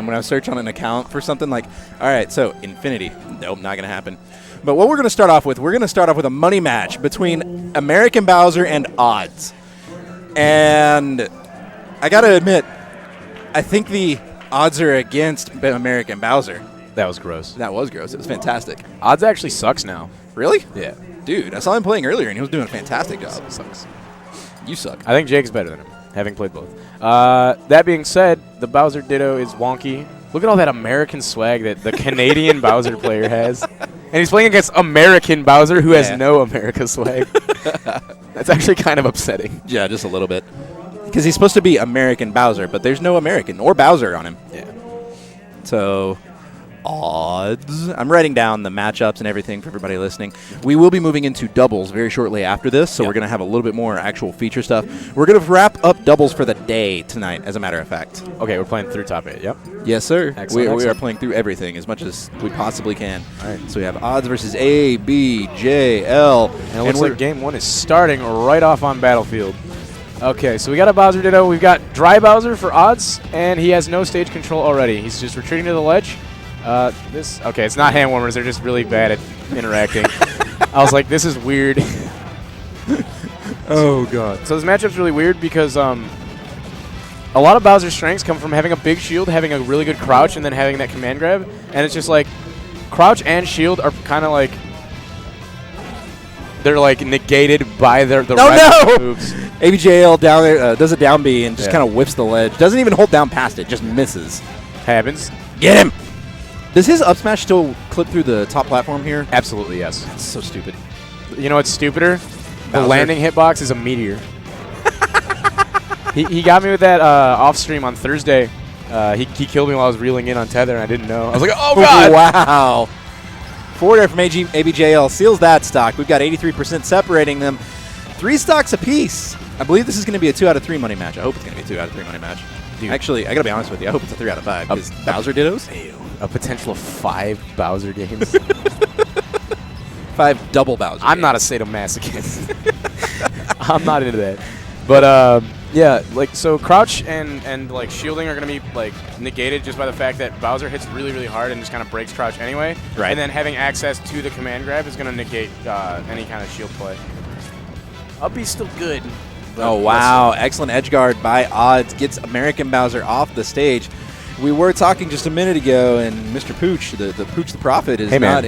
And when I search on an account for something like, all right, so Infinity. Nope, not going to happen. But what we're going to start off with, a money match between American Bowser and Odds. And I got to admit, I think the odds are against American Bowser. That was gross. That was gross. It was fantastic. Odds actually sucks now. Really? Yeah. Dude, I saw him playing earlier, and he was doing a fantastic job. Sucks. You suck. I think Jake's better than him, having played both. That being said, the Bowser Ditto is wonky. Look at all that American swag that the Canadian Bowser player has. And he's playing against American Bowser, who has no America swag. That's actually kind of upsetting. Yeah, just a little bit. Because he's supposed to be American Bowser, but there's no American or Bowser on him. Yeah. So, odds. I'm writing down the matchups and everything for everybody listening. We will be moving into doubles very shortly after this, so we're going to have a little bit more actual feature stuff. We're going to wrap up doubles for the day tonight, as a matter of fact. Okay, we're playing through top 8, yep. Yes, sir. Excellent, we are playing through everything as much as we possibly can. All right. So we have odds versus A, B, J, L. And it looks like game 1 is starting right off on Battlefield. Okay, so we got a Bowser Ditto. We've got Dry Bowser for odds, and he has no stage control already. He's just retreating to the ledge. Okay, it's not hand warmers. They're just really bad at interacting. I was like, this is weird. Oh, God. So this matchup's really weird because a lot of Bowser's strengths come from having a big shield, having a really good crouch, and then having that command grab. And it's just like crouch and shield are kind of like they're like negated by the moves. ABJL down there does a down B and just kind of whips the ledge. Doesn't even hold down past it, just misses. Happens. Get him! Does his up smash still clip through the top platform here? Absolutely, yes. That's so stupid. You know what's stupider? Bowser. The landing hitbox is a meteor. he got me with that off stream on Thursday. He killed me while I was reeling in on tether, and I didn't know. I was like, oh, God! Wow. Forward air from ABJL seals that stock. We've got 83% separating them. 3 stocks apiece. I believe this is going to be a 2 out of 3 money match. I hope it's going to be a 2 out of 3 money match. Dude. Actually, I got to be honest with you. I hope it's a 3 out of 5. Because Bowser Dittos? A potential of 5 Bowser games. 5 double Bowser I'm games. not a sadomasochist. I'm not into that. But, yeah, like, so crouch and like, shielding are going to be, like, negated just by the fact that Bowser hits really, really hard and just kind of breaks crouch anyway. Right. And then having access to the command grab is going to negate any kind of shield play. Up B's still good. Oh, wow. Excellent edge guard by Odds. Gets American Bowser off the stage. We were talking just a minute ago, and Mr. Pooch, the Pooch the Prophet, is not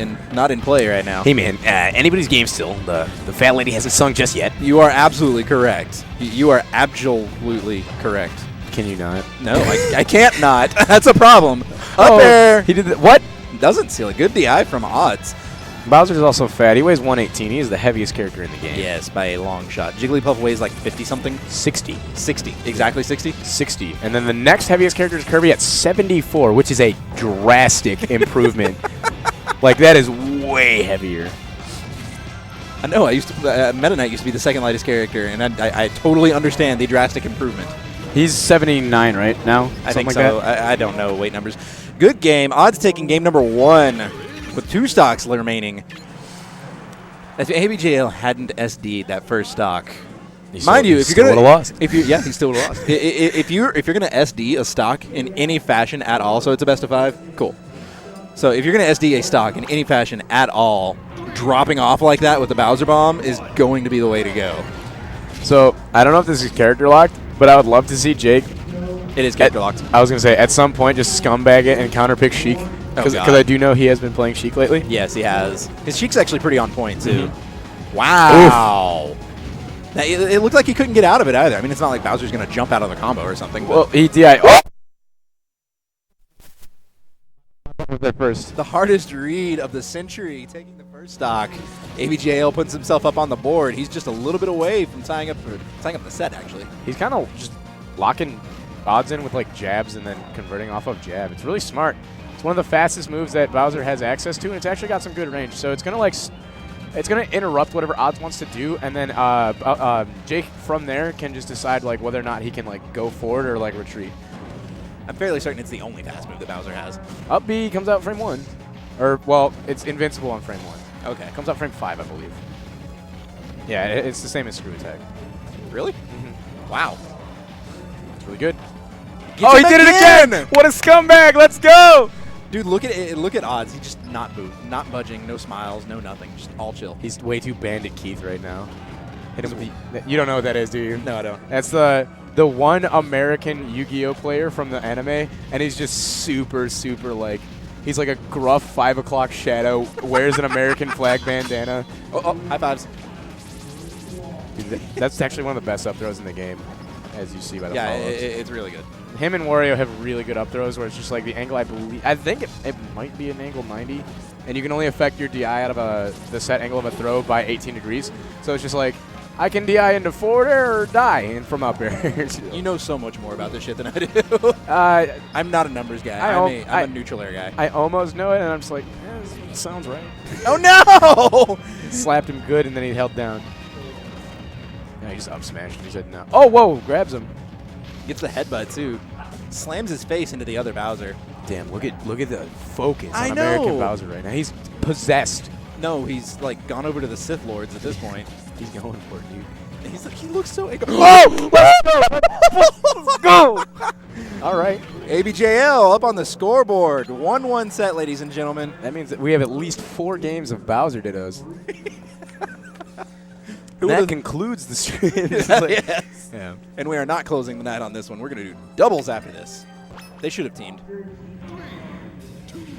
in play right now. Hey, man, anybody's game still. The fat lady hasn't sung just yet. You are absolutely correct. You are absolutely correct. Can you not? No, I can't not. That's a problem. Up there. He did what? Doesn't seal it. Good DI from Odds. Bowser's also fat. He weighs 118. He is the heaviest character in the game. Yes, by a long shot. Jigglypuff weighs like 50-something. 60. 60. Exactly 60? 60. And then the next heaviest character is Kirby at 74, which is a drastic improvement. Like, that is way heavier. I know. Meta Knight used to be the second lightest character, and I totally understand the drastic improvement. He's 79 right now? I think like so. That? I don't know weight numbers. Good game. Odds taking game number 1 with 2 stocks remaining. If ABJL hadn't SD'd that first stock, mind you, if you're gonna lost. he still would have lost. If you're gonna SD a stock in any fashion at all, so it's a best of 5, cool. So if you're gonna SD a stock in any fashion at all, dropping off like that with the Bowser Bomb is going to be the way to go. So I don't know if this is character locked, but I would love to see Jake. It is character locked. I was gonna say at some point just scumbag it and counterpick Sheik. Because I do know he has been playing Sheik lately. Yes, he has. His Sheik's actually pretty on point, too. Mm-hmm. Wow. Now, it looked like he couldn't get out of it either. I mean, it's not like Bowser's going to jump out of the combo or something. Well, he DI. Oh! That first. The hardest read of the century, taking the first stock. ABJL puts himself up on the board. He's just a little bit away from tying up the set, actually. He's kind of just locking Odds in with, like, jabs and then converting off of jab. It's really smart. It's one of the fastest moves that Bowser has access to, and it's actually got some good range. So it's gonna interrupt whatever Odds wants to do, and then Jake from there can just decide like whether or not he can like go forward or like retreat. I'm fairly certain it's the only fast move that Bowser has. Up B comes out frame 1, or well, it's invincible on frame 1. Okay, comes out frame 5, I believe. Yeah, it's the same as screw attack. Really? Mm-hmm. Wow, it's really good. Oh, he did it again! What a scumbag! Let's go! Dude, look at it. Look at odds. He just not budging, no smiles, no nothing, just all chill. He's way too Bandit Keith right now. Hit him with the, you don't know what that is, do you? No, I don't. That's the one American Yu-Gi-Oh player from the anime, and he's just super like, he's like a gruff 5 o'clock shadow, wears an American flag bandana. Oh, high fives. Dude, that's actually one of the best up throws in the game, as you see by the follow-ups. It's really good. Him and Wario have really good up throws where it's just like the angle, I think it might be an angle 90, and you can only affect your DI out of the set angle of a throw by 18 degrees. So it's just like, I can DI into forward air or die and from up air. You know so much more about this shit than I do. I'm not a numbers guy. I'm a neutral air guy. I almost know it, and I'm just like, this sounds right. Oh, no! Slapped him good, and then he held down. Yeah, he just up smashed, and he said no. Oh, whoa, grabs him. Gets the headbutt, too. Slams his face into the other Bowser. Damn, look at the focus I on know. American Bowser right now. He's possessed. No, he's, like, gone over to the Sith Lords at this point. He's going for it, dude. He's like, he looks so... Oh! Let's go! All right. ABJL up on the scoreboard. 1-1 set, ladies and gentlemen. That means that we have at least 4 games of Bowser Dittos. That concludes the stream. Yes. Yeah. And we are not closing the night on this one. We're going to do doubles after this. They should have teamed.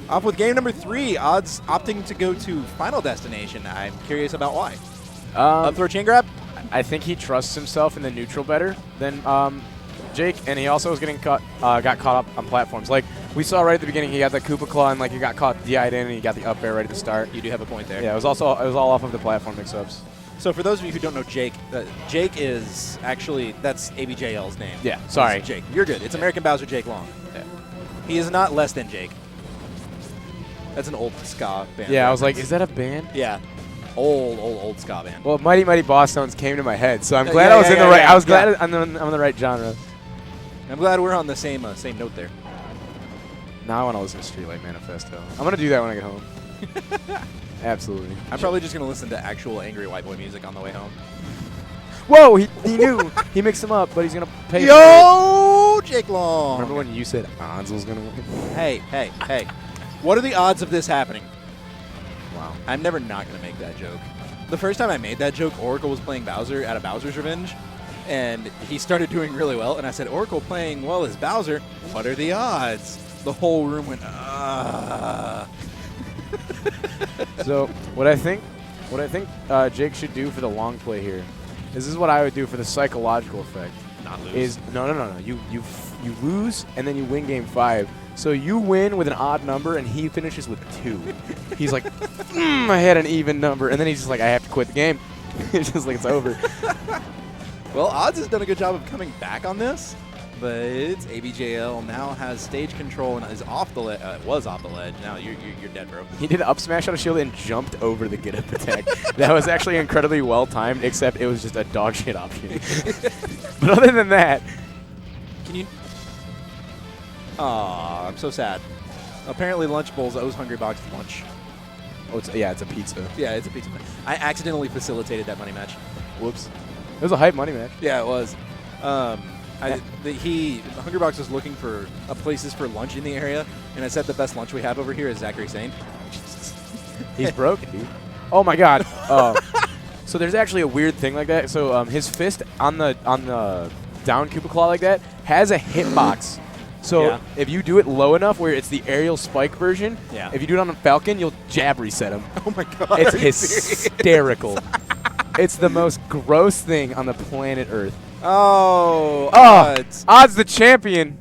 Off with game number 3. Odds opting to go to Final Destination. I'm curious about why. Up throw chain grab? I think he trusts himself in the neutral better than Jake, and he also was getting got caught up on platforms. Like we saw right at the beginning, he got the Koopa Claw, and like he got caught DI'd in, and he got the up air right at the start. You do have a point there. Yeah, it was all off of the platform mix-ups. So for those of you who don't know Jake, Jake is actually, that's ABJL's name. Yeah, sorry. Jake. You're good. It's American Bowser Jake Long. Yeah. He is not less than Jake. That's an old ska band. Yeah, I was like, reference. is that a band? Yeah. Old ska band. Well, Mighty Mighty Boss Stones came to my head, so I'm glad I was in the right. I was glad I'm in the right genre. I'm glad we're on the same note there. Now I want to listen to Streetlight Manifesto. I'm gonna do that when I get home. Absolutely. I'm probably just gonna listen to actual Angry White Boy music on the way home. Whoa! He knew. He mixed them up, but he's gonna pay. Yo, Jake Long. Remember when you said Ons was gonna win? Hey. What are the odds of this happening? Wow. I'm never not going to make that joke. The first time I made that joke, Oracle was playing Bowser at a Bowser's Revenge, and he started doing really well, and I said, Oracle playing well as Bowser, what are the odds? The whole room went, So what I think Jake should do for the long play here, this is what I would do for the psychological effect. Not lose. Is no. You lose, and then you win game 5. So you win with an odd number, and he finishes with 2. He's like, I had an even number. And then he's just like, I have to quit the game. It's just like, it's over. Well, Odds has done a good job of coming back on this, but ABJL now has stage control and is off the ledge. Was off the ledge. Now you're dead, bro. He did up smash on a shield and jumped over the get-up attack. That was actually incredibly well-timed, except it was just a dog shit option. But other than that, can you... Aw, I'm so sad. Apparently Lunchables owes Hungrybox lunch. oh, it's a pizza. Yeah, it's a pizza. I accidentally facilitated that money match. Whoops. It was a hype money match. Yeah, it was. Hungrybox was looking for places for lunch in the area, and I said the best lunch we have over here is Zachary Sane. He's broken, dude. Oh my God. So there's actually a weird thing like that. So his fist on the down Koopa Claw like that has a hitbox. So if you do it low enough where it's the aerial spike version, if you do it on a Falcon, you'll jab reset him. Oh my God. It's hysterical. It's the most gross thing on the planet Earth. Oh, Odds. Odds the champion.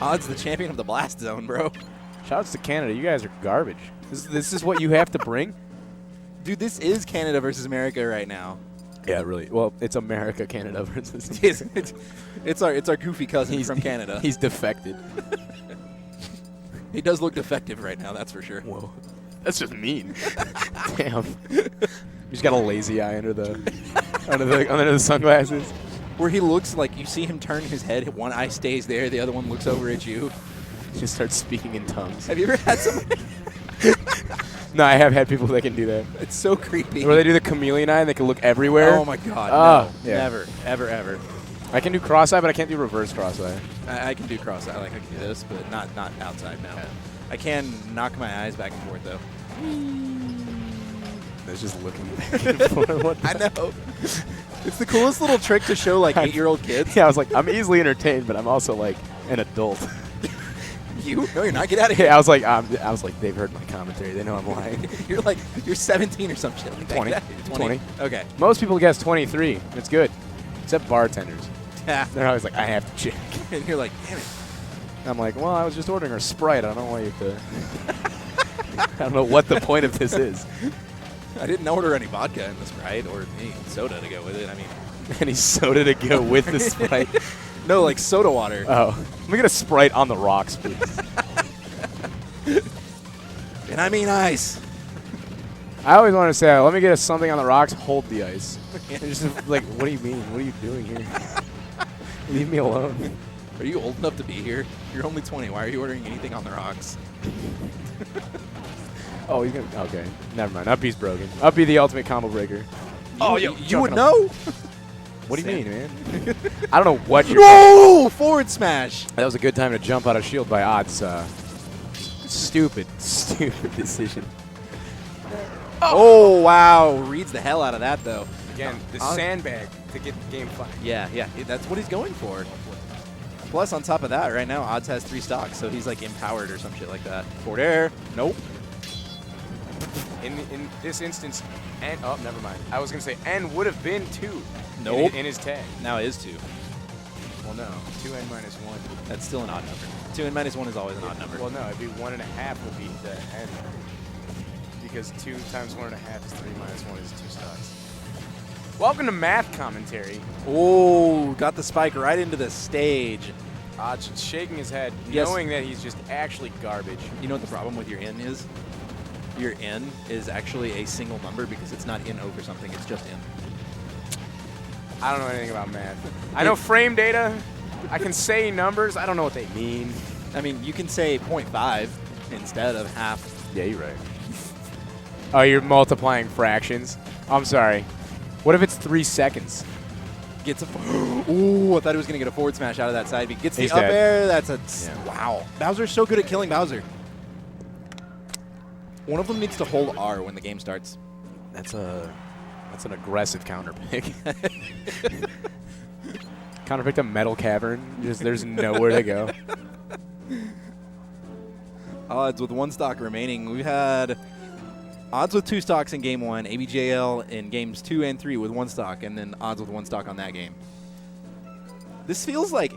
Odds the champion of the Blast Zone, bro. Shoutouts to Canada. You guys are garbage. This is what you have to bring? Dude, this is Canada versus America right now. Yeah, really. Well, it's America, Canada versus. It's our goofy cousin from Canada. He's defected. He does look defective right now, that's for sure. Whoa, that's just mean. Damn. He's got a lazy eye under the sunglasses. Where he looks like you see him turn his head, one eye stays there, the other one looks over at you. He just starts speaking in tongues. Have you ever had somebody? No, I have had people that can do that. It's so creepy. Where they do the chameleon eye and they can look everywhere. Oh my God, no. Yeah. Never, ever. I can do cross-eye, but I can't do reverse cross-eye. I can do cross. I can do this, but not outside now. Okay. I can knock my eyes back and forth though. It's just looking back and forth. What I know. It's the coolest little trick to show like 8-year-old kids. Yeah, I was like, I'm easily entertained, but I'm also like an adult. You? No, you're not. Get out of here. Yeah, I was like, they've heard my commentary. They know I'm lying. You're 17 or some shit like that. 20. Get out of here. 20. Okay. Most people guess 23. It's good, except bartenders. Yeah. They're always like, I have to check. And you're like, damn it. I'm like, well, I was just ordering a Sprite. I don't know why you have to. I don't know what the point of this is. I didn't order any vodka in the Sprite or any soda to go with it. I mean, Any soda to go with the Sprite? no, like soda water. Oh, let me get a Sprite on the rocks, please. And I mean ice. I always want to say, let me get something on the rocks. Hold the ice. And just like, what do you mean? What are you doing here? Leave me alone. Are you old enough to be here? You're only 20. Why are you ordering anything on the rocks? Oh, he's gonna. Okay, never mind. Up B's broken. Up B, the ultimate combo breaker. You would know? What do you Sam. mean, man? I don't know what you're. Whoa! Forward smash. That was a good time to jump out of shield by odds. Stupid decision. Oh, wow. Reads the hell out of that, though. Again, the sandbag to get game 5. Yeah, that's what he's going for. Plus, on top of that, right now, Odds has 3 stocks, so he's like empowered or some shit like that. Forward air. Nope. In this instance, and oh, never mind. I was gonna say N would have been 2. Nope. In his tag. Now it is 2. Well, no. 2N minus 1. That's still an odd number. 2 and minus 1 is always an odd number. Well, no. It'd be 1.5 would be the N. Because 2 times 1.5 is 3 minus 1 is 2 stocks. Welcome to math commentary. Oh, got the spike right into the stage. Odds shaking his head, Yes. knowing that he's just actually garbage. You know what the problem with your N is? Your N is actually a single number because it's not in over something, it's just in. I don't know anything about math. I know frame data. I can say numbers. I don't know what they mean. I mean, you can say 0.5 instead of half. Yeah, you're right. Oh, you're multiplying fractions. I'm sorry. What if it's 3 seconds? Gets a ooh, I thought he was going to get a forward smash out of that side. He gets the He's up dead. air. That's a Yeah. wow. Bowser's so good at killing Bowser. One of them needs to hold R when the game starts. That's an aggressive counter pick. Counter picked a metal cavern. Just there's nowhere to go. Odds with 1 stock remaining. We had odds with 2 stocks in game 1, ABJL in games 2 and 3 with 1 stock, and then odds with 1 stock on that game. This feels like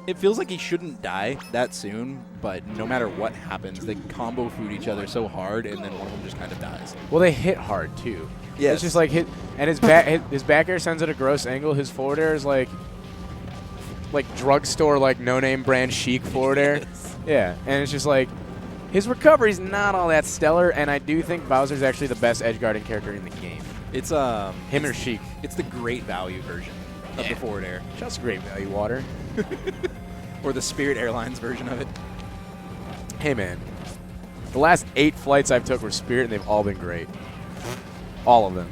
he shouldn't die that soon, but no matter what happens, they combo food each other so hard, and then one of them just kind of dies. Well, they hit hard too. Yes. It's just like hit, and his back air sends at a gross angle. His forward air is like drugstore, like no name brand chic forward air. Yes. Yeah, and it's just like his recovery's not all that stellar, and I do think Bowser's actually the best edge guarding character in the game. It's Him or Sheik. It's the great value version of the forward air, Just great value water. or the Spirit Airlines version of it. Hey man, the last 8 flights I've took were Spirit, and they've all been great. All of them,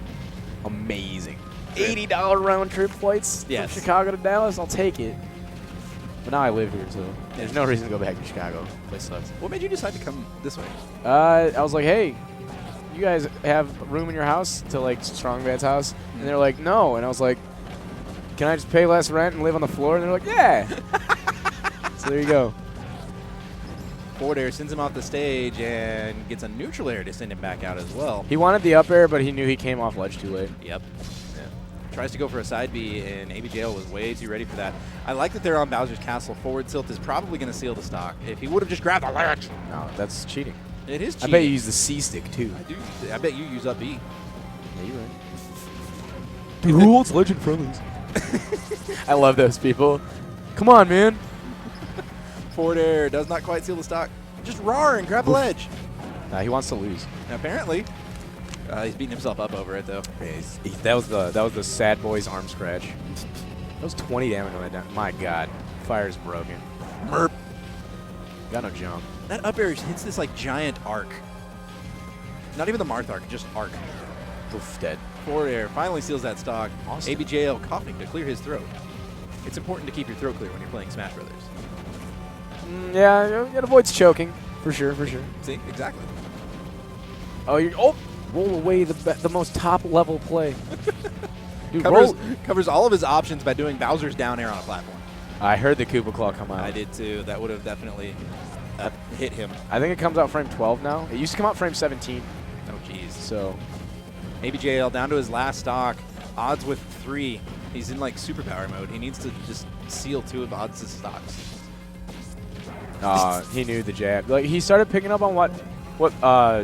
amazing. $80 round trip flights Yes. from Chicago to Dallas. I'll take it. But now I live here, so there's no reason to go back to Chicago. Place sucks. What made you decide to come this way? I was like, hey, you guys have room in your house to like Strongbad's house? And they're like, no. And I was like, can I just pay less rent and live on the floor? And they're like, yeah. So there you go. Forward air sends him off the stage and gets a neutral air to send him back out as well. He wanted the up air, but he knew he came off ledge too late. Yep. Yeah. Tries to go for a side B, and ABJL was way too ready for that. I like that they're on Bowser's Castle. Forward tilt is probably going to seal the stock. If he would have just grabbed the ledge. No, that's cheating. It is I cheating. bet you use the C stick too. I bet you use up B. Yeah, you're right. Dude, who holds legend friendlies? I love those people. Come on, man. Forward air does not quite seal the stock. Just roar and grab the ledge. He wants to lose. Apparently. He's beating himself up over it, though. That was the sad boy's arm scratch. That was 20 damage on that down. My God, fire's broken. Merp. Got no jump. That up air hits this like giant arc. Not even the Marth arc, just arc. Oof, dead. Forward air finally seals that stock. Awesome. ABJL coughing to clear his throat. It's important to keep your throat clear when you're playing Smash Brothers. Yeah, it avoids choking for sure. See, exactly. Oh, roll away the most top level play. Dude, Covers all of his options by doing Bowser's down air on a platform. I heard the Koopa Claw come out. I did too. That would have definitely hit him. I think it comes out frame 12 now. It used to come out frame 17. Oh, jeez. So, ABJL down to his last stock. Odds with 3. He's in like superpower mode. He needs to just seal 2 of Odds' stocks. he knew the jab. Like he started picking up on what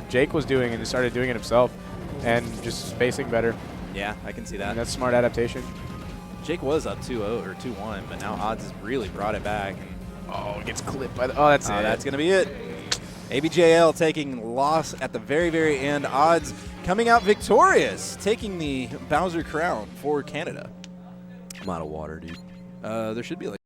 Jake was doing and he started doing it himself, and just spacing better. Yeah, I can see that. And that's smart adaptation. Jake was up 2-0 or 2-1, but now Odds has really brought it back. It gets clipped by the. Oh, that's it. That's gonna be it. ABJL taking loss at the very, very end. Odds coming out victorious, taking the Bowser crown for Canada. I'm out of water, dude. There should be like